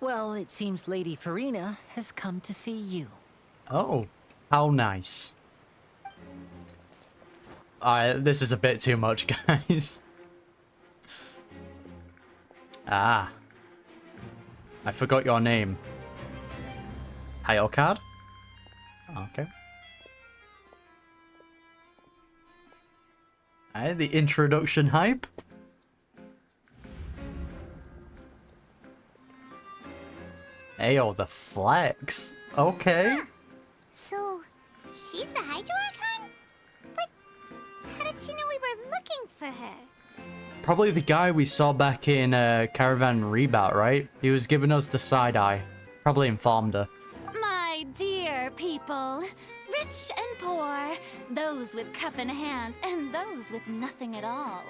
Well, it seems Lady Furina has come to see you. Oh, how nice. This is a bit too much, guys. Ah. I forgot your name. Title card? Okay. The introduction hype. Ayo, the flex. Okay. So, she's the Hydro Archon? But how did she know we were looking for her? Probably the guy we saw back in Caravan Reboot, right? He was giving us the side eye. Probably informed her. My dear people, rich and poor, those with cup in hand and those with nothing at all.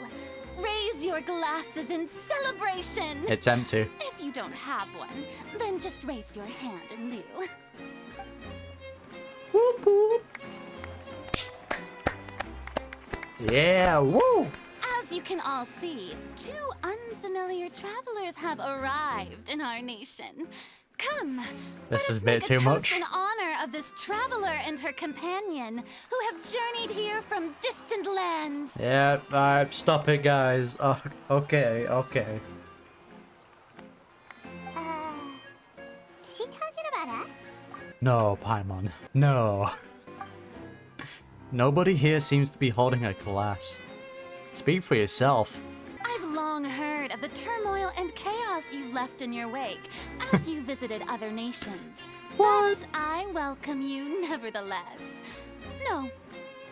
Raise your glasses in celebration. It's empty. If you don't have one, then just raise your hand in lieu. Whoop, whoop. Yeah, woo! As you can all see, two unfamiliar travelers have arrived in our nation. Come, This is a let bit us too make a much. toast in honor of this traveler and her companion, who have journeyed here from distant lands. Yeah, alright, stop it, guys. Oh, okay, okay. Is she talking about us? No, Paimon. No. Nobody here seems to be holding a glass. Speak for yourself. I've long heard of the turmoil and chaos you've left in your wake as you visited other nations. But I welcome you nevertheless. No,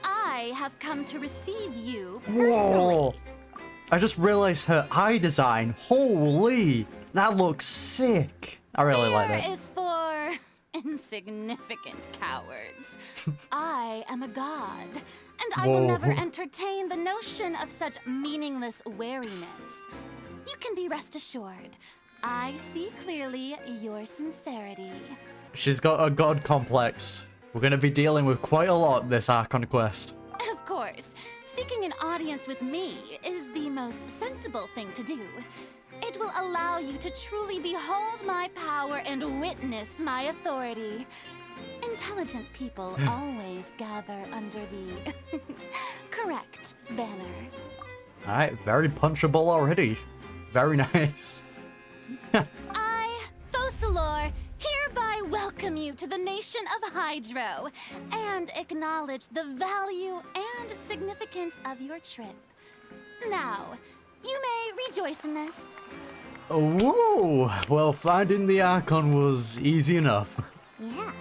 I have come to receive you personally. Whoa! I just realized her eye design. Holy! That looks sick. I really like Fear that. is for insignificant cowards. I am a god, and I will Whoa. never entertain the notion of such meaningless wariness. You can be rest assured, I see clearly your sincerity. She's got a god complex. We're gonna be dealing with quite a lot this Archon quest. Of course, seeking an audience with me is the most sensible thing to do. It will allow you to truly behold my power and witness my authority. Intelligent people always gather under the correct banner. Alright, very punchable already. Very nice. I, Focalors, hereby welcome you to the nation of Hydro and acknowledge the value and significance of your trip. Now, you may rejoice in this. Whoa! Well, finding the Archon was easy enough. Yeah.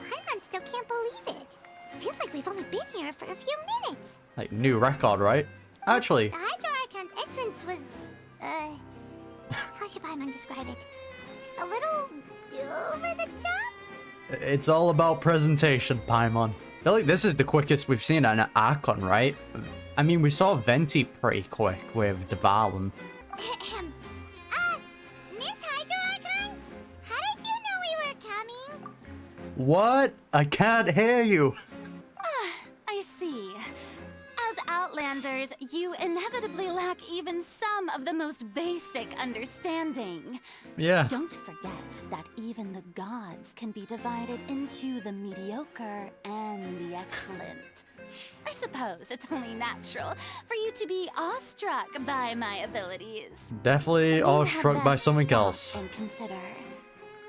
Paimon still can't believe it. Feels like we've only been here for a few minutes. Like, new record, right? Actually, The Hydro Archon's entrance was, how should Paimon describe it? A little over the top? it's all about presentation, Paimon. I feel like this is the quickest we've seen an Archon, right? I mean, we saw Venti pretty quick with Dvalin. Miss Hydro Archon? How did you know we were coming? What? I can't hear you. I see. As Outlanders, you inevitably lack even some of the most basic understanding. Yeah. Don't forget that even the gods can be divided into the mediocre and the excellent. I suppose it's only natural for you to be awestruck by my abilities. Definitely You awestruck had by best something stop else. And consider,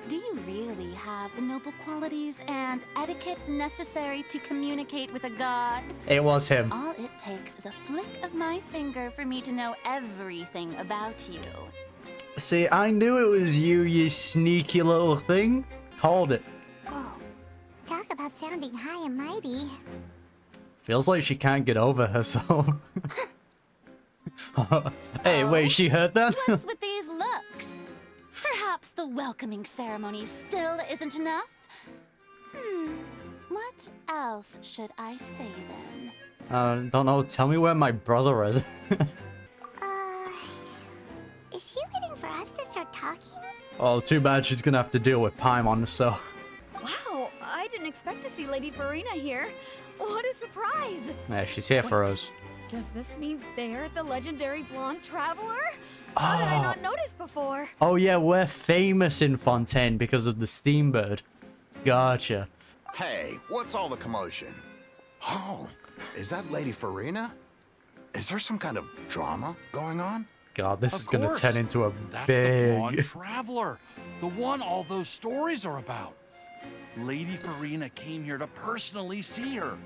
do you really have the noble qualities and etiquette necessary to communicate with a god? It was him. All it takes is a flick of my finger for me to know everything about you. See, I knew it was you, you sneaky little thing. Called it. Oh, talk about sounding high and mighty. Feels like she can't get over herself. Hey, wait, she heard that? What's with these looks? Perhaps the welcoming ceremony still isn't enough? What else should I say then? Don't know. Tell me where my brother is. Is she waiting for us to start talking? Oh, too bad she's gonna have to deal with Paimon, so. Wow, I didn't expect to see Lady Furina here. What a surprise! Yeah, she's here for us. Does this mean they're the legendary blonde traveler? How did I not notice before? Oh yeah, we're famous in Fontaine because of the Steambird. Gotcha. Hey, what's all the commotion? Oh, is that Lady Furina? Is there some kind of drama going on? God, this Of is gonna course. turn into a That's the blonde big... traveler. The one all those stories are about. Lady Furina came here to personally see her.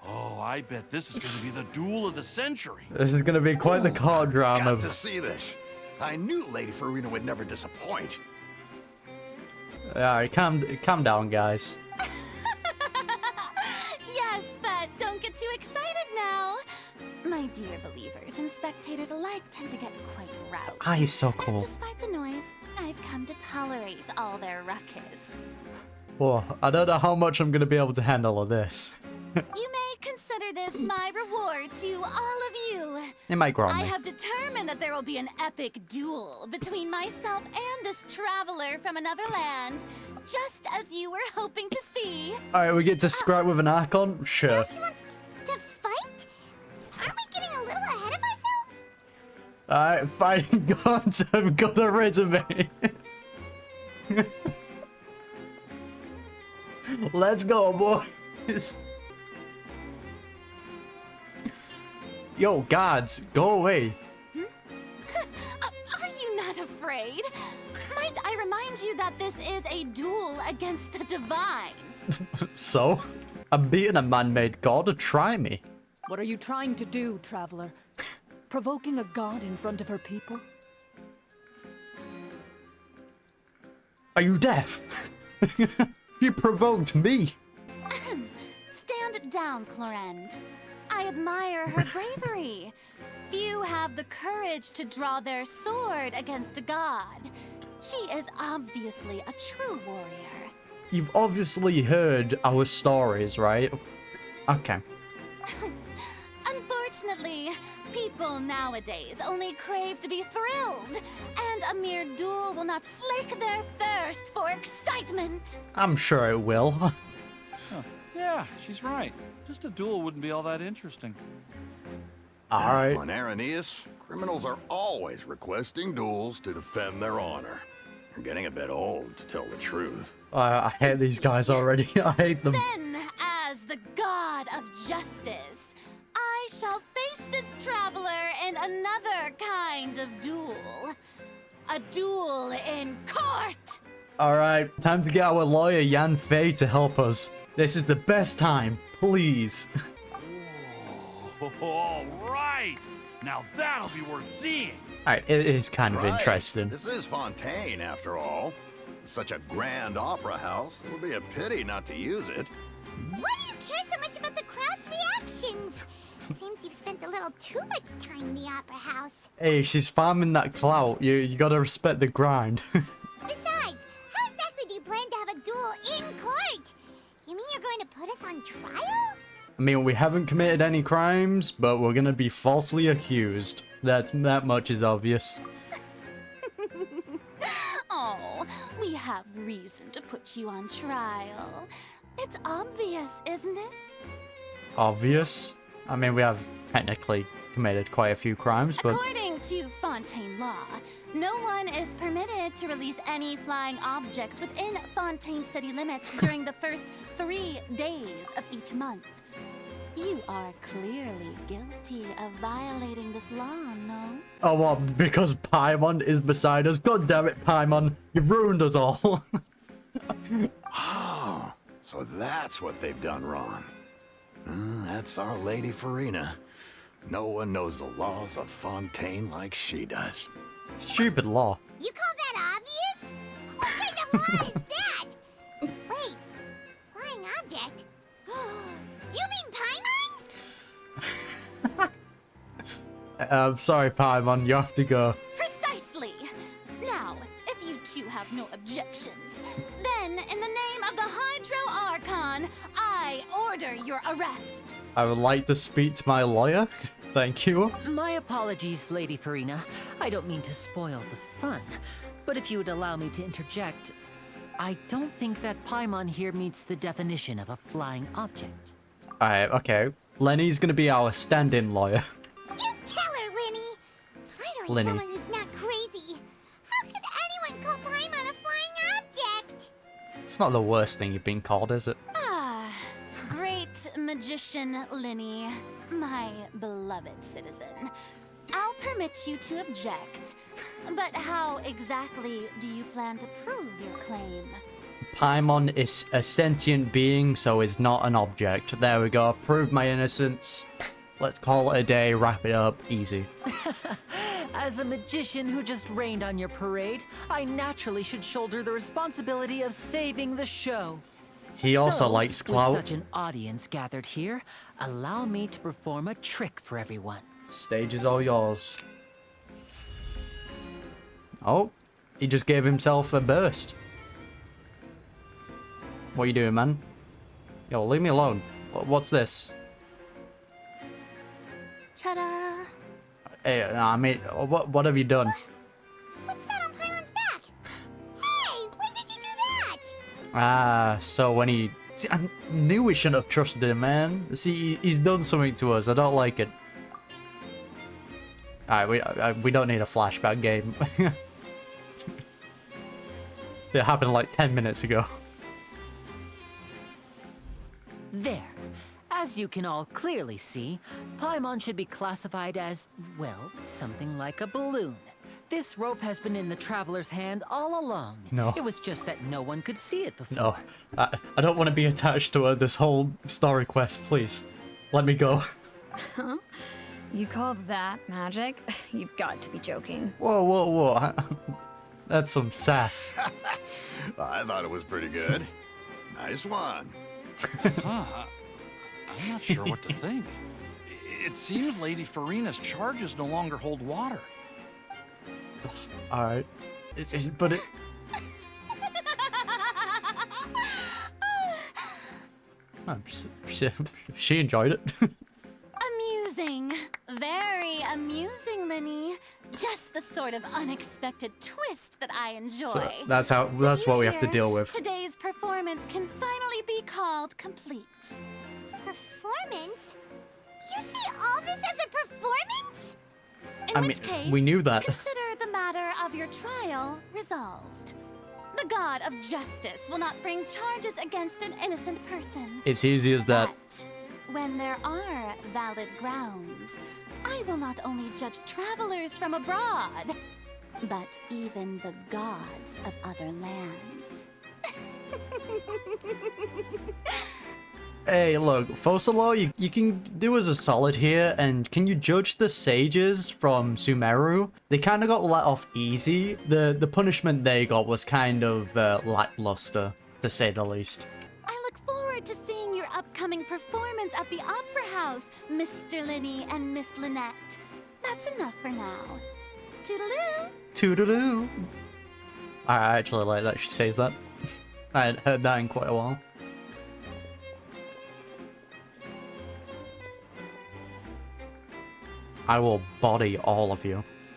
Oh, I bet this is going to be the duel of the century. This is gonna be quite the car drama. Got to see this. I knew Lady Furina would never disappoint. Alright, calm down, guys. Yes, but don't get too excited now. My dear believers and spectators alike tend to get quite roused. Ah, he's so And cool. despite the noise, I've come to tolerate all their ruckus. Oh, I don't know how much I'm gonna be able to handle of this. You may consider this my reward to all of you. It might grow on I me. have determined that there will be an epic duel between myself and this traveler from another land, just as you were hoping to see. Alright, we get to scrap with an Archon? Sure. Now she wants to fight? Aren't we getting a little ahead of ourselves? Alright, fighting gods have got a resume. Let's go, boys. Yo, gods, go away. Are you not afraid? Might I remind you that this is a duel against the divine? So? I'm beating a man-made god, try me. What are you trying to do, traveler? Provoking a god in front of her people? Are you deaf? You provoked me. Stand down, Clorend. I admire her bravery. Few have the courage to draw their sword against a god. She is obviously a true warrior. You've obviously heard our stories, right? Okay. Unfortunately, people nowadays only crave to be thrilled, and a mere duel will not slake their thirst for excitement. I'm sure it will. Huh. Yeah, she's right. Just a duel wouldn't be all that interesting. Alright. On Araneus, criminals are always requesting duels to defend their honor. You're getting a bit old, to tell the truth. I hate these guys already. I hate them. Then, as the god of justice, I shall face this traveler in another kind of duel. A duel in court! Alright, time to get our lawyer Yan Fei to help us. This is the best time, please. All right. Now that'll be worth seeing. Alright, it is kind of Right. interesting. This is Fontaine, after all. Such a grand opera house. It would be a pity not to use it. Why do you care so much about the crowd's reactions? Seems you've spent a little too much time in the opera house. Hey, she's farming that clout. You gotta respect the grind. Besides, how exactly do you plan to have a duel in court? You mean you're going to put us on trial? I mean, we haven't committed any crimes, but we're gonna be falsely accused. That much is obvious. Oh, we have reason to put you on trial. It's obvious, isn't it? Obvious? I mean, we have technically committed quite a few crimes, but... According to Fontaine law, no one is permitted to release any flying objects within Fontaine city limits during the first 3 days of each month. You are clearly guilty of violating this law, no? Oh, what? Because Paimon is beside us? God damn it, Paimon. You've ruined us all. Oh, so that's what they've done wrong. That's our Lady Furina. No one knows the laws of Fontaine like she does. Stupid law. You call that obvious? What kind of law is that? Wait, flying object? You mean Paimon? Sorry, Paimon. You have to go. Precisely! Now, if you two have no objections, then in the name of the Hydro Archon, I order your arrest. I would like to speak to my lawyer. Thank you. My apologies, Lady Furina. I don't mean to spoil the fun, but if you would allow me to interject, I don't think that Paimon here meets the definition of a flying object. Alright, okay. Lenny's gonna be our stand-in lawyer. You tell her, Linny. Finally, Linny. someone who's not It's not the worst thing you've been called, is it? Ah, great magician Linny, my beloved citizen. I'll permit you to object, but how exactly do you plan to prove your claim? Paimon is a sentient being, so is not an object. There we go. Prove my innocence. Let's call it a day. Wrap it up. Easy. As a magician who just rained on your parade, I naturally should shoulder the responsibility of saving the show. He also So, likes with clout. such an audience gathered here, allow me to perform a trick for everyone. Stage is all yours. Oh, he just gave himself a burst. What are you doing, man? Yo, leave me alone. What's this? Ta-da! Hey, I mean, what have you done? What's that on Paimon's back? Hey, when did you do that? Ah, so when he... See, I knew we shouldn't have trusted him, man. See, he's done something to us. I don't like it. Alright, we don't need a flashback game. It happened like 10 minutes ago. There. As you can all clearly see, Paimon should be classified as, well, something like a balloon. This rope has been in the Traveler's hand all along. No. It was just that no one could see it before. No, I don't want to be attached to this whole story quest, please. Let me go. Huh? You call that magic? You've got to be joking. Whoa, whoa, whoa. That's some sass. I thought it was pretty good. Nice one. Huh, I'm not sure what to think. It seems Lady Furina's charges no longer hold water. Alright. But it... She enjoyed it. Amusing. Very amusing, Linny. Just the sort of unexpected twist that I enjoy. So that's what we have to Here, deal with. Today's performance can finally be called complete. Performance? You see all this as a performance? In I which mean, case, we knew that. Consider the matter of your trial resolved. The god of justice will not bring charges against an innocent person. It's easy as that. But when there are valid grounds, I will not only judge travelers from abroad, but even the gods of other lands. Hey, look, Focalors, you can do us a solid here, and can you judge the sages from Sumeru? They kind of got let off easy. The punishment they got was kind of lackluster, to say the least. I look forward to seeing your upcoming performance at the Opera House, Mr. Linny and Miss Lynette. That's enough for now. Toodaloo! Toodaloo! I actually like that she says that. I hadn't heard that in quite a while. I will body all of you.